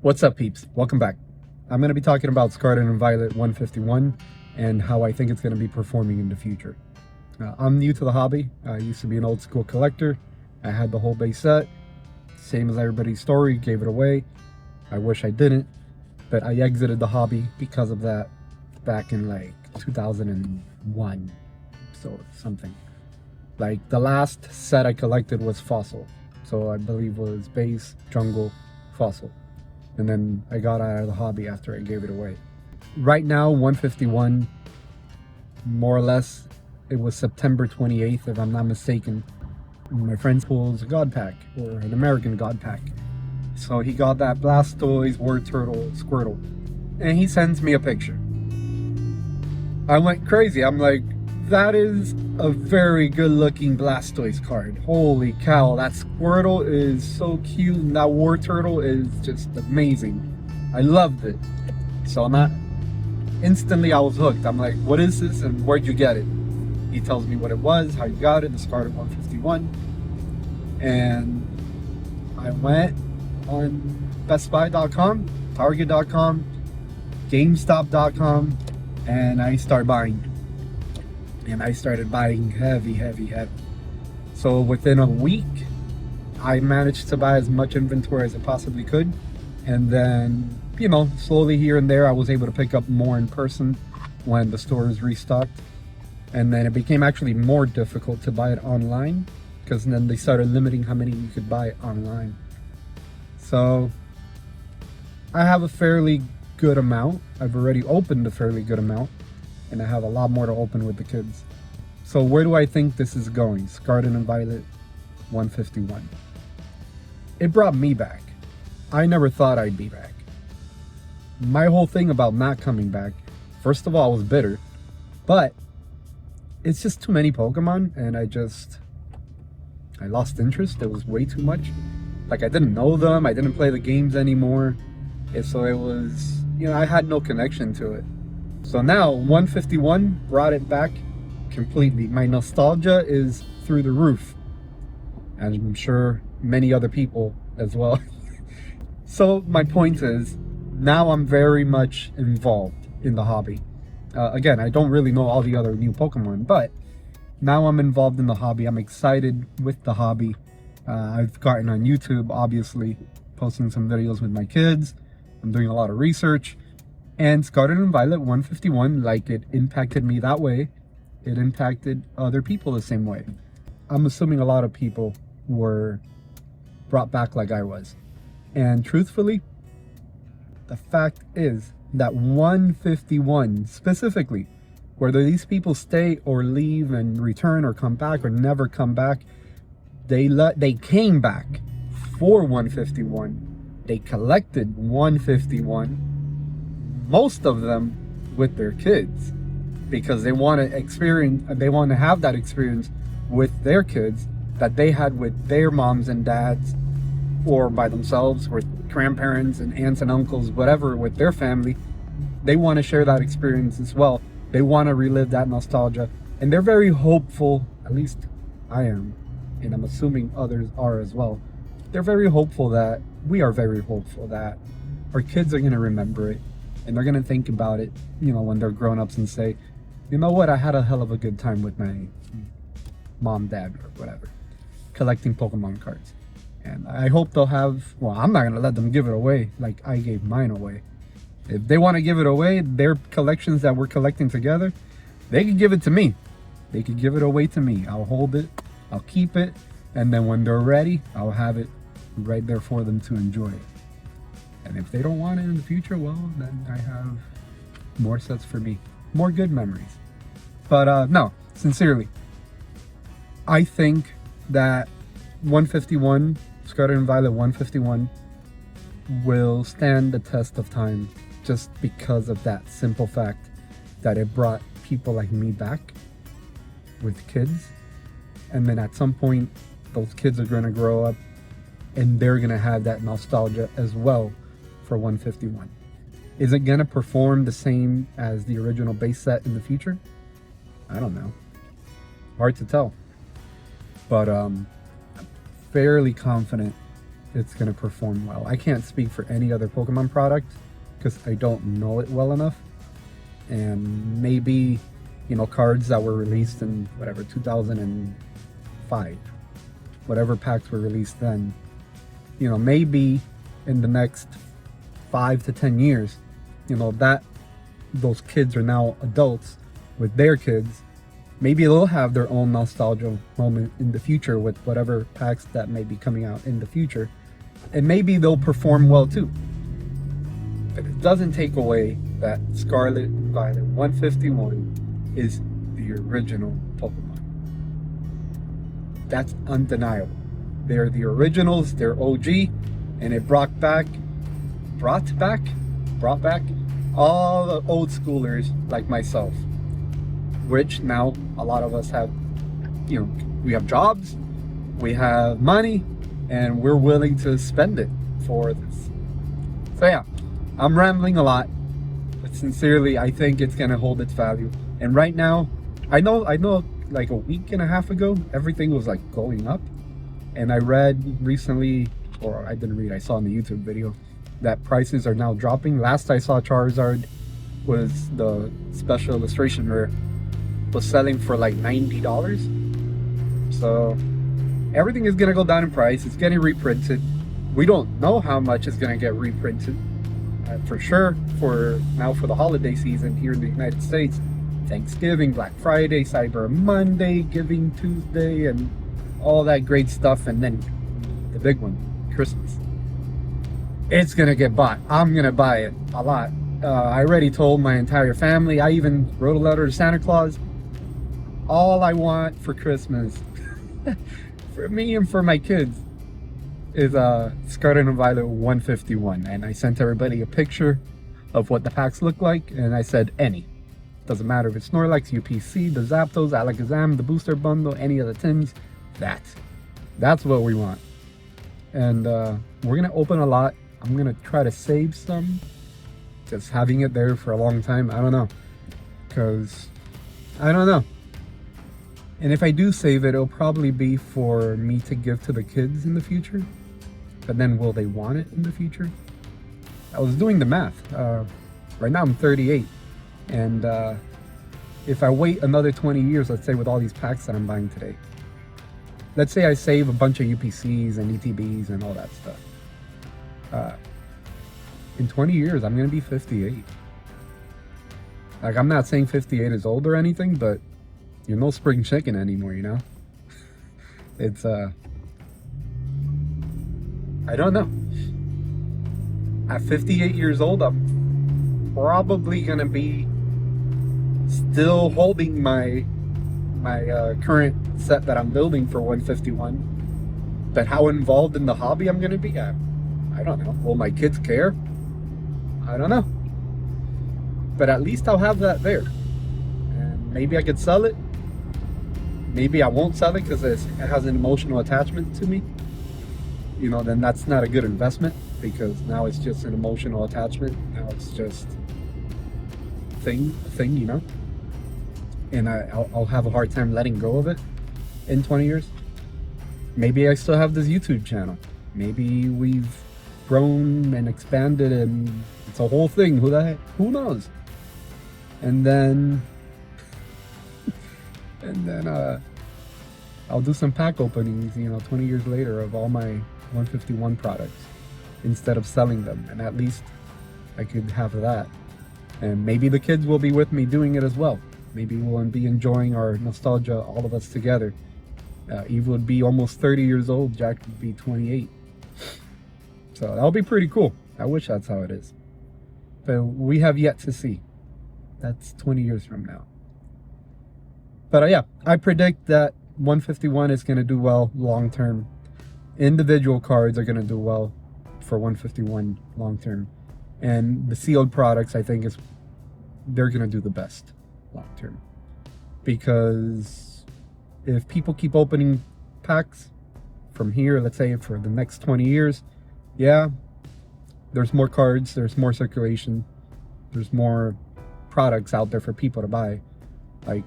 What's up, peeps? Welcome back. I'm going to be talking about Scarlet and Violet 151 and how I think it's going to be performing in the future. I'm new to the hobby. I used to be an old school collector. I had the whole base set, same as everybody's story, gave it away. I wish I didn't, but I exited the hobby because of that back in like 2001, so something. Like the last set I collected was Fossil, so I believe was base, jungle, Fossil. And then I got out of the hobby after I gave it away. Right now, 151, more or less, it was September 28th, if I'm not mistaken. My friend pulls a God Pack, or an American God Pack. So he got that Blastoise, Word Turtle, Squirtle. And he sends me a picture. I went crazy. I'm like, that is a very good looking Blastoise card. Holy cow, that Squirtle is so cute and that War Turtle is just amazing. I loved it. So instantly I was hooked. I'm like, what is this and where'd you get it? He tells me what it was, how you got it, the Scarlet 151. And I went on bestbuy.com, target.com, gamestop.com, and I started buying. And I started buying heavy. So within a week, I managed to buy as much inventory as I possibly could. And then, slowly here and there, I was able to pick up more in person when the stores restocked. And then it became actually more difficult to buy it online, because then they started limiting how many you could buy online. So I have a fairly good amount. I've already opened a fairly good amount. And I have a lot more to open with the kids. So where do I think this is going? Scarlet and Violet 151. It brought me back. I never thought I'd be back. My whole thing about not coming back, first of all, I was bitter. But it's just too many Pokemon, and I lost interest. It was way too much. Like, I didn't know them. I didn't play the games anymore. And so it was, I had no connection to it. So now 151 brought it back completely. My nostalgia is through the roof, and I'm sure many other people as well. So my point is, now I'm very much involved in the hobby. Again, I don't really know all the other new Pokemon, but now I'm involved in the hobby. I'm excited with the hobby. I've gotten on YouTube, obviously, posting some videos with my kids. I'm doing a lot of research. And Scarlet and Violet 151, like it impacted me that way, it impacted other people the same way. I'm assuming a lot of people were brought back like I was. And truthfully, the fact is that 151 specifically, whether these people stay or leave and return or come back or never come back, they came back for 151. They collected 151. Most of them with their kids, because they want to have that experience with their kids that they had with their moms and dads, or by themselves, with grandparents and aunts and uncles, whatever, with their family. They want to share that experience as well. They want to relive that nostalgia, and they're very hopeful, at least I am, and I'm assuming others are as well. We are very hopeful that our kids are going to remember it. And they're going to think about it, when they're grown-ups and say, you know what, I had a hell of a good time with my mom, dad, or whatever, collecting Pokemon cards. And I hope they'll have, I'm not going to let them give it away like I gave mine away. If they want to give it away, their collections that we're collecting together, they could give it to me. They could give it away to me. I'll hold it, I'll keep it, and then when they're ready, I'll have it right there for them to enjoy. And if they don't want it in the future, well, then I have more sets for me. More good memories. But no, sincerely, I think that 151, Scarlet and Violet 151, will stand the test of time just because of that simple fact that it brought people like me back with kids. And then at some point, those kids are going to grow up and they're going to have that nostalgia as well for 151. Is it going to perform the same as the original base set in the future? I don't know. Hard to tell. But I'm fairly confident it's going to perform well. I can't speak for any other Pokemon product because I don't know it well enough. And maybe, cards that were released in whatever 2005, whatever packs were released then, maybe in the next 5 to 10 years, that those kids are now adults with their kids. Maybe they'll have their own nostalgia moment in the future with whatever packs that may be coming out in the future. And maybe they'll perform well too. But it doesn't take away that Scarlet and Violet 151 is the original Pokemon. That's undeniable. They're the originals, they're OG, and it brought back all the old schoolers like myself, which now a lot of us have, we have jobs, we have money, and we're willing to spend it for this. So yeah, I'm rambling a lot, but sincerely, I think it's gonna hold its value. And right now, I know like a week and a half ago, everything was like going up. And I read recently, or I didn't read, I saw in the YouTube video, that prices are now dropping. Last I saw, Charizard was the special illustration rare was selling for like $90. So everything is gonna go down in price. It's getting reprinted. We don't know how much is gonna get reprinted. For sure, for the holiday season here in the United States, Thanksgiving, Black Friday, Cyber Monday, Giving Tuesday, and all that great stuff. And then the big one, Christmas. It's gonna get bought. I'm gonna buy it a lot. I already told my entire family. I even wrote a letter to Santa Claus. All I want for Christmas, for me and for my kids, is Scarlet and Violet 151. And I sent everybody a picture of what the packs look like, and I said any. Doesn't matter if it's Snorlax, UPC, the Zapdos, Alakazam, the Booster Bundle, any of the Tims. That's what we want. And we're gonna open a lot. I'm gonna try to save some. Just having it there for a long time, I don't know. Because, I don't know. And if I do save it, it'll probably be for me to give to the kids in the future. But then will they want it in the future? I was doing the math. Right now I'm 38. And if I wait another 20 years, let's say with all these packs that I'm buying today, let's say I save a bunch of UPCs and ETBs and all that stuff. In 20 years, I'm going to be 58. Like, I'm not saying 58 is old or anything, but you're no spring chicken anymore, It's, I don't know. At 58 years old, I'm probably going to be still holding my current set that I'm building for 151. But how involved in the hobby I'm going to be, I don't know. Will my kids care? I don't know. But at least I'll have that there. And maybe I could sell it. Maybe I won't sell it because it has an emotional attachment to me. Then that's not a good investment, because now it's just an emotional attachment. Now it's just a thing, And I'll have a hard time letting go of it in 20 years. Maybe I still have this YouTube channel. Maybe we've grown and expanded and it's a whole thing. Who knows? And then I'll do some pack openings, 20 years later, of all my 151 products instead of selling them. And at least I could have that. And maybe the kids will be with me doing it as well. Maybe we'll be enjoying our nostalgia, all of us together. Eve would be almost 30 years old. Jack would be 28. So that'll be pretty cool. I wish that's how it is. But we have yet to see. That's 20 years from now. But yeah, I predict that 151 is going to do well long term. Individual cards are going to do well for 151 long term. And the sealed products, I think, they're going to do the best long term. Because if people keep opening packs from here, let's say for the next 20 years, yeah, there's more cards, there's more circulation, there's more products out there for people to buy. Like,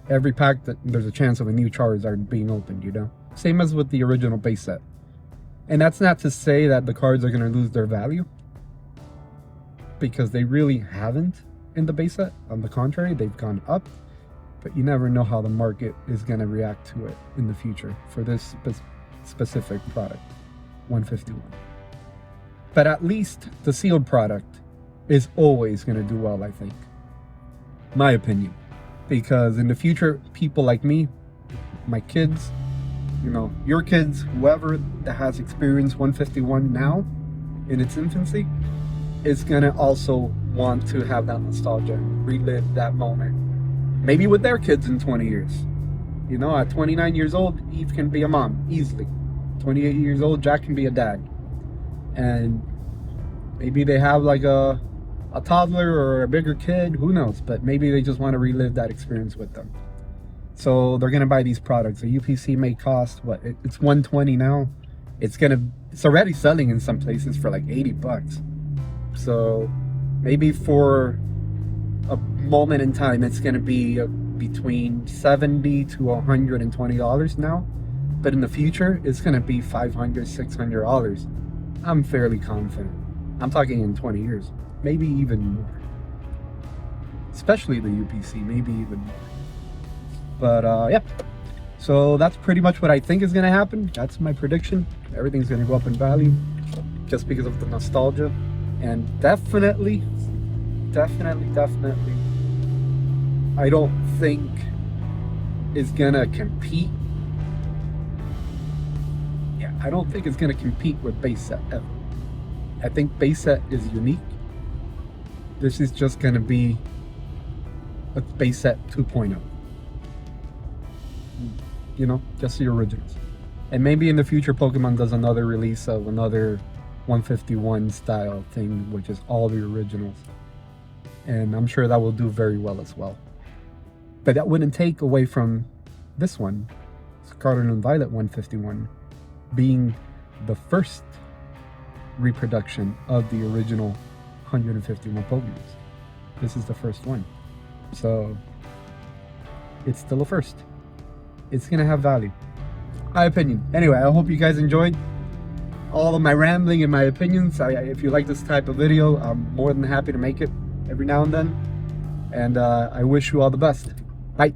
every pack, there's a chance of a new Charizard being opened, Same as with the original base set. And that's not to say that the cards are going to lose their value, because they really haven't in the base set. On the contrary, they've gone up, but you never know how the market is going to react to it in the future for this specific product, 151. But at least the sealed product is always going to do well, I think. My opinion. Because in the future, people like me, my kids, you know, your kids, whoever that has experienced 151 now in its infancy, is going to also want to have that nostalgia, relive that moment. Maybe with their kids in 20 years. You know, at 29 years old, Eve can be a mom, easily. 28 years old, Jack can be a dad. And maybe they have like a toddler or a bigger kid, who knows, but maybe they just want to relive that experience with them. So they're gonna buy these products. A UPC may cost what? It's 120 now. It's already selling in some places for like 80 bucks. So maybe for a moment in time, it's gonna be between $70 to $120 now. But in the future, it's gonna be $500, $600. I'm fairly confident. I'm talking in 20 years. Maybe even more. Especially the UPC, maybe even more. But yeah. So that's pretty much what I think is gonna happen. That's my prediction. Everything's gonna go up in value just because of the nostalgia. And definitely, I don't think is gonna compete. Yeah, I don't think it's gonna compete with base set ever. I think base set is unique. This is just gonna be a base set 2.0. You know, just the originals. And maybe in the future Pokemon does another release of another 151 style thing, which is all the originals. And I'm sure that will do very well as well. But that wouldn't take away from this one, Scarlet and Violet 151, being the first reproduction of the original 151 Pokemon. This is the first one. So it's still a first. It's gonna have value. My opinion. Anyway, I hope you guys enjoyed all of my rambling and my opinions. If you like this type of video, I'm more than happy to make it every now and then. And I wish you all the best. Bye.